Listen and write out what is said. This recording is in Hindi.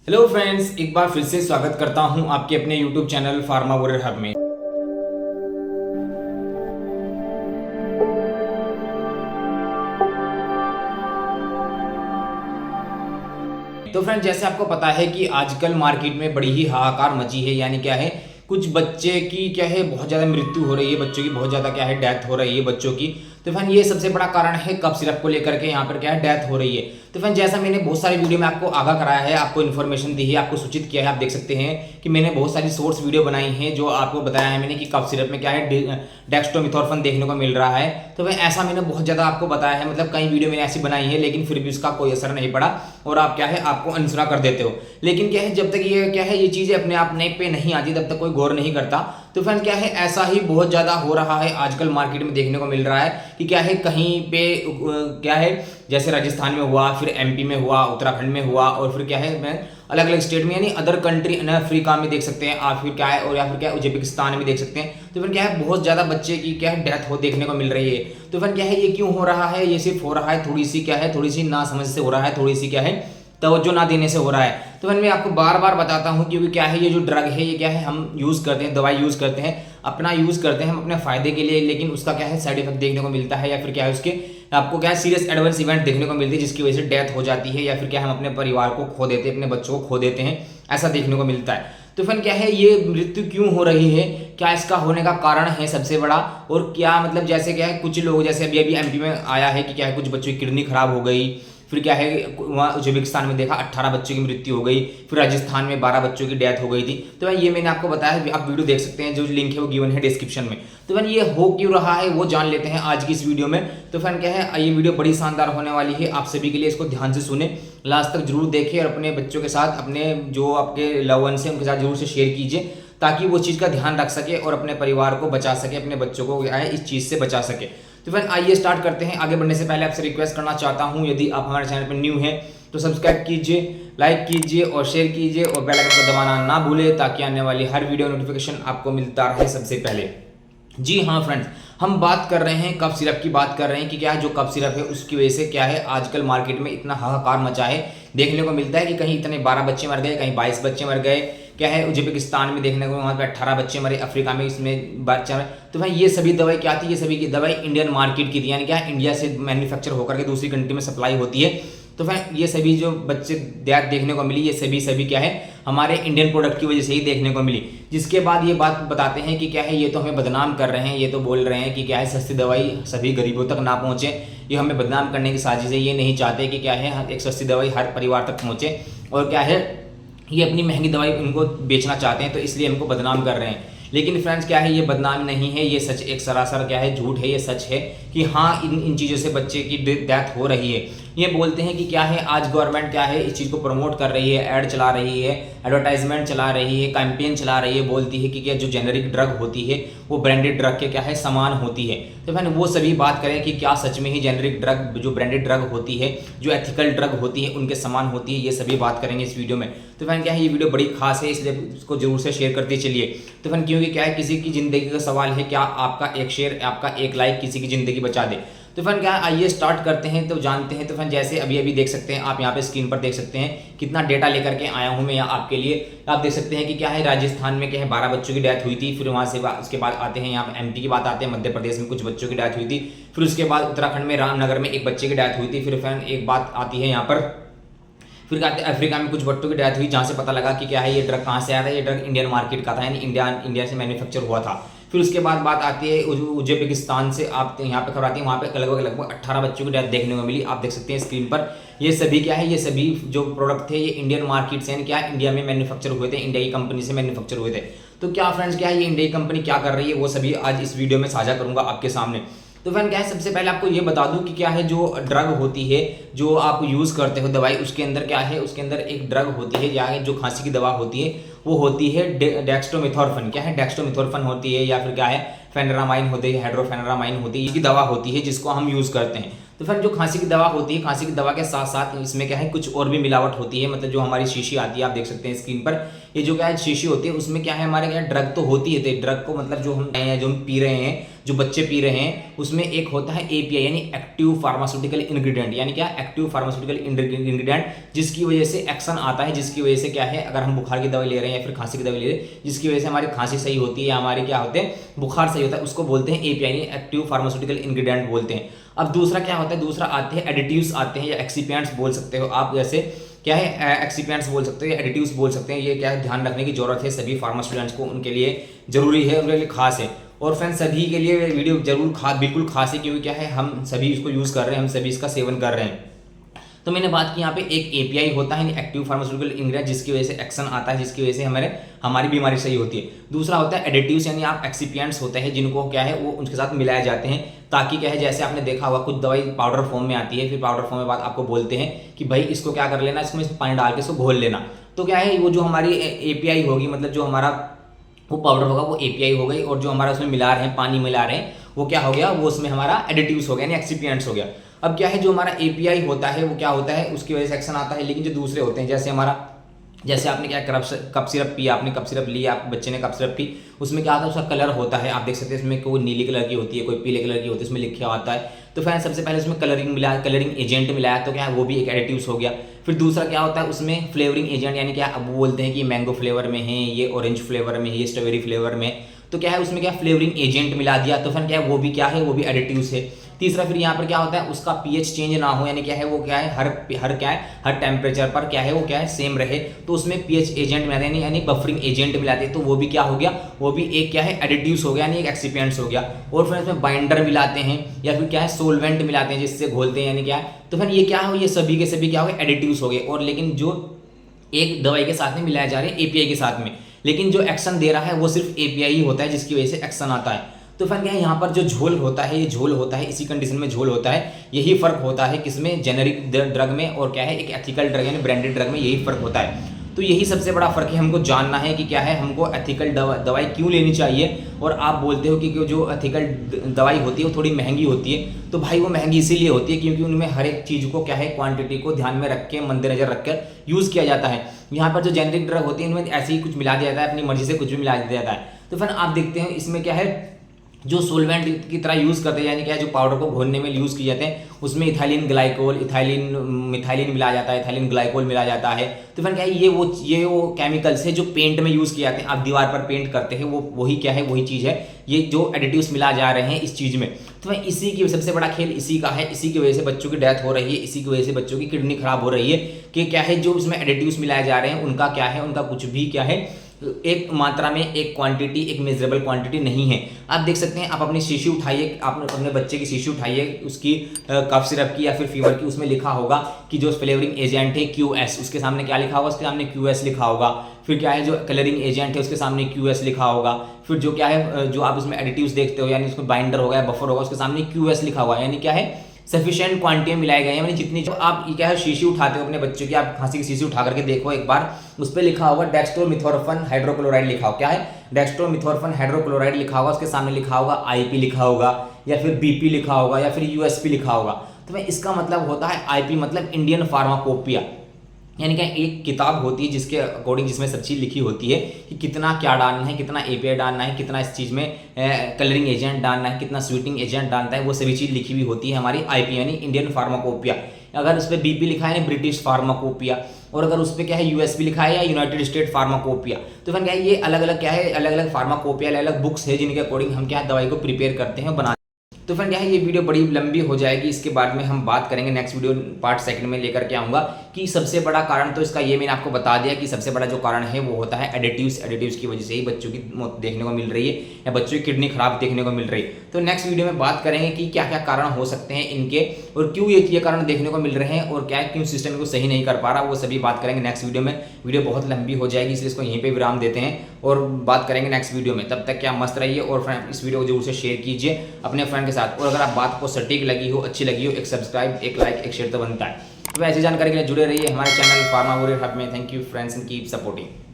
हेलो फ्रेंड्स, एक बार फिर से स्वागत करता हूं आपके अपने YouTube channel pharma warrior hub में। तो फ्रेंड्स, जैसे आपको पता है कि आजकल मार्केट में बड़ी ही हाहाकार मची है। यानी क्या है, कुछ बच्चे की क्या है बहुत ज़्यादा मृत्यु हो रही है, बच्चों की बहुत ज़्यादा क्या है डेथ हो रही है बच्चों की। तो फ्रेंड ये सबसे बड़ा कारण है कफ सिरप को लेकर के यहाँ पर क्या है डेथ हो रही है। तो फ्रेंड जैसा मैंने बहुत सारी वीडियो में आपको आगाह कराया है, आपको इन्फॉर्मेशन दी है, आपको सूचित किया है। आप देख सकते हैं कि मैंने बहुत सारी सोर्स वीडियो बनाई हैं जो आपको बताया है मैंने कि कफ सिरप में क्या है डेक्स्ट्रोमिथॉर्फन देखने को मिल रहा है। तो वह ऐसा मैंने बहुत ज़्यादा आपको बताया है, मतलब कई वीडियो मैंने ऐसी बनाई है, लेकिन फिर भी उसका कोई असर नहीं पड़ा और आप क्या है आपको अनसुना कर देते हो। लेकिन क्या है, जब तक ये क्या है ये चीज़ें अपने आप पे नहीं आती तब तक कोई गौर नहीं करता। तो फ्रेंड क्या है, ऐसा ही बहुत ज़्यादा हो रहा है आजकल मार्केट में देखने को मिल रहा है कि क्या है कहीं पे क्या है जैसे राजस्थान में हुआ, फिर एमपी में हुआ, उत्तराखंड में हुआ, और फिर क्या है मैं अलग अलग स्टेट में यानी अदर कंट्री अफ्रीका में देख सकते हैं आप, फिर क्या है और या फिर क्या है उज्बेकिस्तान में देख सकते हैं। तो फिर क्या है बहुत ज़्यादा बच्चे की क्या है डेथ हो देखने को मिल रही है। तो फिर क्या है ये क्यों हो रहा है, ये सिर्फ हो रहा है थोड़ी सी क्या है थोड़ी सी नासमझ से हो रहा है, थोड़ी सी क्या है तवज्जो ना देने से हो रहा है। तो मैं आपको बार बार बताता हूँ क्योंकि क्या है ये जो ड्रग है ये क्या है हम यूज़ करते हैं, दवाई यूज़ करते हैं, अपना यूज़ करते हैं हम अपने फ़ायदे के लिए, लेकिन उसका क्या है साइड इफेक्ट देखने को मिलता है, या फिर क्या है उसके आपको क्या है सीरियस एडवर्स इवेंट देखने को मिलती है जिसकी वजह से डेथ हो जाती है, या फिर क्या हम अपने परिवार को खो देते हैं, अपने बच्चों को खो देते हैं, ऐसा देखने को मिलता है। तो फिर क्या है ये मृत्यु क्यों हो रही है, क्या इसका होने का कारण है सबसे बड़ा, और क्या मतलब जैसे क्या है कुछ लोग जैसे अभी एमपी में आया है कि क्या है कुछ बच्चों की किडनी खराब हो गई, फिर क्या है वहाँ उज्बेकिस्तान में देखा 18 बच्चों की मृत्यु हो गई, फिर राजस्थान में 12 बच्चों की डेथ हो गई थी। तो भाई ये मैंने आपको बताया, आप वीडियो देख सकते हैं, जो लिंक है वो गिवन है डिस्क्रिप्शन में। तो भाई ये हो क्यों रहा है वो जान लेते हैं आज की इस वीडियो में। तो फ्रेंड क्या है ये वीडियो बड़ी शानदार होने वाली है आप सभी के लिए, इसको ध्यान से सुने, लास्ट तक जरूर देखें और अपने बच्चों के साथ, अपने जो आपके लव वंस हैं उनके साथ जरूर से शेयर कीजिए ताकि वो चीज़ का ध्यान रख सके और अपने परिवार को बचा सके, अपने बच्चों को क्या है इस चीज़ से बचा सके। तो फ्रेंड आइए स्टार्ट करते हैं। आगे बढ़ने से पहले आपसे रिक्वेस्ट करना चाहता हूं, यदि आप हमारे चैनल पर न्यू हैं तो सब्सक्राइब कीजिए, लाइक कीजिए और शेयर कीजिए और बेल आइकन को दबाना ना भूलें ताकि आने वाली हर वीडियो नोटिफिकेशन आपको मिलता रहे सबसे पहले। जी हाँ फ्रेंड्स, हम बात कर रहे हैं कफ सिरप की, बात कर रहे हैं कि क्या है जो कफ सिरप है उसकी वजह से क्या है आजकल मार्केट में इतना हाहाकार मचा है। देखने को मिलता है कि कहीं इतने 12 बच्चे मर गए, कहीं 22 बच्चे मर गए, क्या है उज्बेकिस्तान में देखने को वहाँ पे 18 बच्चे मरे, अफ्रीका में इसमें बच्चा मरे। तो भाई ये सभी दवाई क्या थी, ये सभी की दवाई इंडियन मार्केट की थी, यानी क्या इंडिया से मैन्युफैक्चर होकर के दूसरी कंट्री में सप्लाई होती है। तो फिर ये सभी जो बच्चे डेथ देखने को मिली, ये सभी क्या है हमारे इंडियन प्रोडक्ट की वजह से ही देखने को मिली। जिसके बाद ये बात बताते हैं कि क्या है ये तो हमें बदनाम कर रहे हैं, ये तो बोल रहे हैं कि क्या है सस्ती दवाई सभी गरीबों तक ना पहुँचे, ये हमें बदनाम करने की साजिश है। ये नहीं चाहते कि क्या है एक सस्ती दवाई हर परिवार तक पहुँचे, और क्या है ये अपनी महंगी दवाई उनको बेचना चाहते हैं, तो इसलिए हमको बदनाम कर रहे हैं। लेकिन फ्रेंड्स क्या है ये बदनामी नहीं है, ये सच एक सरासर क्या है झूठ है, ये सच है कि हाँ इन चीज़ों से बच्चे की डेथ हो रही है। ये बोलते हैं कि क्या है आज गवर्नमेंट क्या है इस चीज़ को प्रमोट कर रही है, ऐड चला रही है, एडवर्टाइजमेंट चला रही है, कैंपेन चला रही है, बोलती है कि क्या जो जेनरिक ड्रग होती है वो ब्रांडेड ड्रग के क्या है समान होती है। तो फिर वो सभी बात करें कि क्या सच में ही जेनरिक ड्रग जो ब्रांडेड ड्रग होती है, जो एथिकल ड्रग होती है उनके समान होती है, ये सभी बात करेंगे इस वीडियो में। तो फिर क्या है ये वीडियो बड़ी खास है, इसलिए इसको जरूर से शेयर करते चलिए। तो फिर क्योंकि क्या है किसी की ज़िंदगी का सवाल है, क्या आपका एक शेयर, आपका एक लाइक किसी की ज़िंदगी बचा दे। तो फिर क्या आइए स्टार्ट करते हैं, तो जानते हैं। तो फिर जैसे अभी देख सकते हैं आप यहाँ पे स्क्रीन पर देख सकते हैं कितना डेटा लेकर के आया हूँ मैं यहाँ आपके लिए। आप देख सकते हैं कि क्या है राजस्थान में क्या है 12 बच्चों की डेथ हुई थी, फिर वहाँ से उसके बाद आते हैं यहाँ पे एमपी की बात आते हैं, मध्य प्रदेश में कुछ बच्चों की डेथ हुई थी, फिर उसके बाद उत्तराखंड में रामनगर में एक बच्चे की डेथ हुई थी, फिर एक बात आती है यहाँ पर, फिर कहते हैं अफ्रीका में कुछ बच्चों की डेथ हुई जहाँ से पता लगा कि क्या है ये ड्रग कहाँ से आया था, ये ड्रग इंडियन मार्केट का था, यानी इंडिया से मैन्युफैक्चर हुआ था। फिर उसके बाद बात आती है उज्बेकिस्तान से, आप यहाँ पे खबर आती है वहाँ पे लगभग 18 बच्चों की डेथ देखने को मिली। आप देख सकते हैं स्क्रीन पर, ये सभी क्या है ये सभी जो प्रोडक्ट थे ये इंडियन मार्केट से क्या इंडिया में मैन्युफैक्चर हुए थे, इंडिया की कंपनी से मैन्युफैक्चर हुए थे। तो क्या फ्रेंड्स क्या है ये इंडिया की कंपनी क्या कर रही है वो सभी आज इस वीडियो में साझा करूंगा आपके सामने। तो फ्रेंड क्या है सबसे पहले आपको ये बता दूं कि क्या है जो ड्रग होती है जो आप यूज़ करते हो दवाई, उसके अंदर क्या है उसके अंदर एक ड्रग होती है या जो खांसी की दवा होती है वो होती है डेक्स्ट्रोमिथॉर्फन। क्या है डेक्स्ट्रोमिथॉर्फन होती है, या फिर क्या है फेनरामाइन होती है, हाइड्रोफेनरामाइन होती है, इसकी दवा होती है जिसको हम यूज़ करते हैं। तो फिर जो खांसी की दवा होती है, खांसी की दवा के साथ साथ इसमें क्या है कुछ और भी मिलावट होती है, मतलब जो हमारी शीशी आती है आप देख सकते हैं स्क्रीन पर, ये जो क्या है शीशी होती है उसमें क्या है हमारे क्या ड्रग तो होती है, तो ड्रग को मतलब जो हम पी रहे हैं, जो बच्चे पी रहे हैं उसमें एक होता है एपीआई यानी एक्टिव फार्मास्यूटिकल इंग्रेडिएंट, यानी क्या एक्टिव फार्मास्यूटिकल इंग्रेडिएंट, जिसकी वजह से एक्शन आता है, जिसकी वजह से क्या है अगर हम बुखार की दवाई ले रहे हैं या फिर खांसी की दवाई ले रहे हैं जिसकी वजह से हमारी खांसी सही होती है या हमारी क्या होते हैं बुखार सही होता है, उसको बोलते हैं एपीआई यानी एक्टिव फार्मास्यूटिकल इंग्रेडिएंट बोलते हैं। अब दूसरा क्या होता है, दूसरा आते हैं एडिटिव्स आते हैं या एक्सिपिएंट्स बोल सकते हो आप, जैसे क्या है एक्सिपिएंट्स बोल सकते हो या एडिटिव्स बोल सकते हैं। ये क्या है ध्यान रखने की जरूरत है सभी फार्मा स्टूडेंट्स को, उनके लिए जरूरी है, उनके लिए खास है। और फ्रेंड्स सभी के लिए वीडियो जरूर बिल्कुल खास है, क्योंकि क्या है हम सभी इसको यूज़ कर रहे हैं, हम सभी इसका सेवन कर रहे हैं। तो मैंने बात की यहाँ पे एक एपीआई होता है एक्टिव फार्मास्यूटिकल इंग्रेडिएंट, जिसकी वजह से एक्शन आता है, जिसकी वजह से हमारी बीमारी सही होती है। दूसरा होता है एडिटिव्स यानी आप एक्सिपिएंट्स होते हैं जिनको क्या है वो उनके साथ मिलाए जाते हैं, ताकि क्या है जैसे आपने देखा होगा कुछ दवाई पाउडर फॉर्म में आती है, फिर पाउडर फॉर्म में बाद आपको बोलते हैं कि भाई इसको क्या कर लेना, इसमें पानी डाल के इसको घोल लेना। तो क्या है वो जो हमारी एपीआई होगी, मतलब जो हमारा वो पाउडर होगा वो एपीआई हो गई, और जो हमारा उसमें मिला रहे हैं पानी मिला रहे हैं वो क्या हो गया, वो उसमें हमारा एडिटिव्स हो गया यानी एक्सिपिएंट्स हो गया। अब क्या है जो हमारा एपीआई होता है वो क्या होता है उसकी वजह से एक्शन आता है, लेकिन जो दूसरे होते हैं जैसे आपने क्या कप सिरप पिया, आपने कप सिरप लिया, आप बच्चे ने कप सिरप पी, उसमें क्या आता है उसका कलर होता है, आप देख सकते हैं इसमें कोई नीली कलर की होती है, कोई पीले कलर की होती है, इसमें लिखा आता है। तो फ्रेंड्स सबसे पहले उसमें कलरिंग एजेंट मिलाया, तो क्या है वो भी एक एडिटिव्स हो गया। फिर दूसरा क्या होता है उसमें फ्लेवरिंग एजेंट, यानी क्या अब वो बोलते हैं कि मैंगो फ्लेवर में है, ये ऑरेंज फ्लेवर में है, ये स्ट्रॉबेरी फ्लेवर में, तो क्या है उसमें क्या फ्लेवरिंग एजेंट मिला दिया, तो फिर क्या है वो भी क्या है वो भी एडिटिव्स है। तीसरा फिर यहाँ पर क्या होता है उसका पीएच चेंज ना हो, यानी क्या है वो क्या है हर टेम्परेचर पर क्या है वो क्या है सेम रहे, तो उसमें पीएच एजेंट मिलाते हैं यानी बफरिंग एजेंट मिलाते हैं, तो वो भी क्या हो गया, वो भी एक क्या है एडिटिव्स हो गया यानी एक एक्सिपिएंट्स हो गया। और फिर इसमें बाइंडर मिलाते हैं या फिर क्या है सोलवेंट मिलाते हैं जिससे घोलते हैं, यानी क्या है, तो फिर ये क्या हो, ये सभी के सभी क्या हो गए एडिटिव्स हो गए। और लेकिन जो एक दवाई के साथ में मिलाए जा रहे हैं एपीआई के साथ में, लेकिन जो एक्शन दे रहा है वो सिर्फ एपीआई ही होता है, जिसकी वजह से एक्शन आता है। तो फिर क्या है यहाँ पर जो झोल होता है, ये झोल होता है, इसी कंडीशन में झोल होता है, यही फर्क होता है किसमें, जेनेरिक ड्रग में और क्या है एक एथिकल ड्रग यानी ब्रांडेड ड्रग में, यही फर्क होता है। तो यही सबसे बड़ा फर्क है, हमको जानना है कि क्या है हमको एथिकल दवाई क्यों लेनी चाहिए। और आप बोलते हो कि जो एथिकल दवाई होती है वो थोड़ी महंगी होती है, तो भाई वो महंगी इसीलिए होती है क्योंकि उनमें हर एक चीज़ को क्या है क्वांटिटी को ध्यान में रख के मद्देनजर रखकर यूज़ किया जाता है। यहाँ पर जो जेनेरिक ड्रग होती है इनमें ऐसे ही कुछ मिला दिया जाता है, अपनी मर्जी से कुछ भी मिला दिया जाता है। तो फिर आप देखते हैं इसमें क्या है जो सोलवेंट की तरह यूज़ करते हैं, यानी क्या है जो पाउडर को घोलने में यूज़ किए जाते हैं, उसमें इथाइलिन ग्लाइकोल मिथाइलिन मिला जाता है, इथाइलिन ग्लाइकोल मिला जाता है। तो फिर क्या है ये वो केमिकल्स है जो पेंट में यूज़ किए जाते हैं, आप दीवार पर पेंट करते हैं, वो वही क्या है वही चीज़ है, ये जो एडिटिव्स मिला जा रहे हैं इस चीज़ में। तो मैं इसी की सबसे बड़ा खेल इसी का है, इसी की वजह से बच्चों की डेथ हो रही है, इसी की वजह से बच्चों की किडनी खराब हो रही है कि क्या है जो इसमें एडिटिव्स मिलाए जा रहे हैं उनका क्या है, उनका कुछ भी क्या है एक मात्रा में एक क्वांटिटी एक मेजरेबल क्वांटिटी नहीं है। आप देख सकते हैं, आप अपनी शीशी उठाइए, आप अपने बच्चे की शीशी उठाइए उसकी कफ सिरप की या फिर फीवर की, उसमें लिखा होगा कि जो फ्लेवरिंग एजेंट है QS, उसके सामने क्या लिखा होगा, उसके सामने QS लिखा होगा। फिर क्या है जो कलरिंग एजेंट है उसके सामने QS लिखा होगा। फिर जो क्या है जो आप उसमें एडिटिव्स देखते हो यानी उसमें बाइंडर होगा बफर होगा, उसके सामने QS लिखा हुआ है, यानी क्या है सफिशिएंट क्वांटिटी में मिलाए गए हैं, यानी जितनी जो आप क्या है शीशी उठाते हो अपने बच्चों की, आप खांसी की शीशी उठा करके देखो एक बार, उस पर लिखा होगा डेक्स्ट्रोमिथोर्फन हाइड्रोक्लोराइड लिखा होगा, क्या है डेक्स्ट्रोमिथोर्फन हाइड्रोक्लोराइड लिखा होगा, उसके सामने लिखा होगा IP लिखा होगा या फिर BP लिखा होगा या फिर USP लिखा होगा। तो मैं इसका मतलब होता है IP मतलब इंडियन फार्माकोपिया, यानी कि एक किताब होती है जिसके अकॉर्डिंग जिसमें सब चीज़ लिखी होती है कि कितना क्या डालना है, कितना API डालना है, कितना इस चीज़ में कलरिंग एजेंट डालना है, कितना स्वीटनिंग एजेंट डालना है, वो सभी चीज़ लिखी हुई होती है हमारी IP यानी इंडियन फार्माकोपिया। अगर उस पर BP लिखा है यानी ब्रिटिश फार्माकोपिया, और अगर उस पर क्या है USP लिखा है या यूनाइटेड स्टेट फार्माकोपिया। तो फिर क्या है ये अलग अलग क्या है अलग अलग फार्माकोपिया अलग अलग बुक्स है जिनके अकॉर्डिंग हम क्या दवाई को प्रिपेयर करते हैं बना। तो फ्रेंड क्या है ये वीडियो बड़ी लंबी हो जाएगी, इसके बाद में हम बात करेंगे नेक्स्ट वीडियो पार्ट सेकंड में लेकर के आऊँगा कि सबसे बड़ा कारण तो इसका ये मैंने आपको बता दिया कि सबसे बड़ा जो कारण है वो होता है एडिटिव्स की वजह से ही बच्चों की मौत देखने को मिल रही है या बच्चों की किडनी खराब देखने को मिल रही है। तो नेक्स्ट वीडियो में बात करेंगे कि क्या क्या कारण हो सकते हैं इनके और क्यों ये कारण देखने को मिल रहे हैं और क्या क्यों सिस्टम को सही नहीं कर पा रहा, वो सभी बात करेंगे नेक्स्ट वीडियो में। वीडियो बहुत लंबी हो जाएगी इसलिए इसको यहीं पर विराम देते हैं और बात करेंगे नेक्स्ट वीडियो में। तब तक क्या मस्त रहिए और फ्रेंड इस वीडियो को जरूर से शेयर कीजिए अपने फ्रेंड के साथ, और अगर आप बात को सटीक लगी हो अच्छी लगी हो एक सब्सक्राइब एक लाइक एक शेयर तो बनता है। तो ऐसी जानकारी के लिए जुड़े रहिए हमारे चैनल फार्मा वॉरियर हब में। Thank you friends and keep supporting.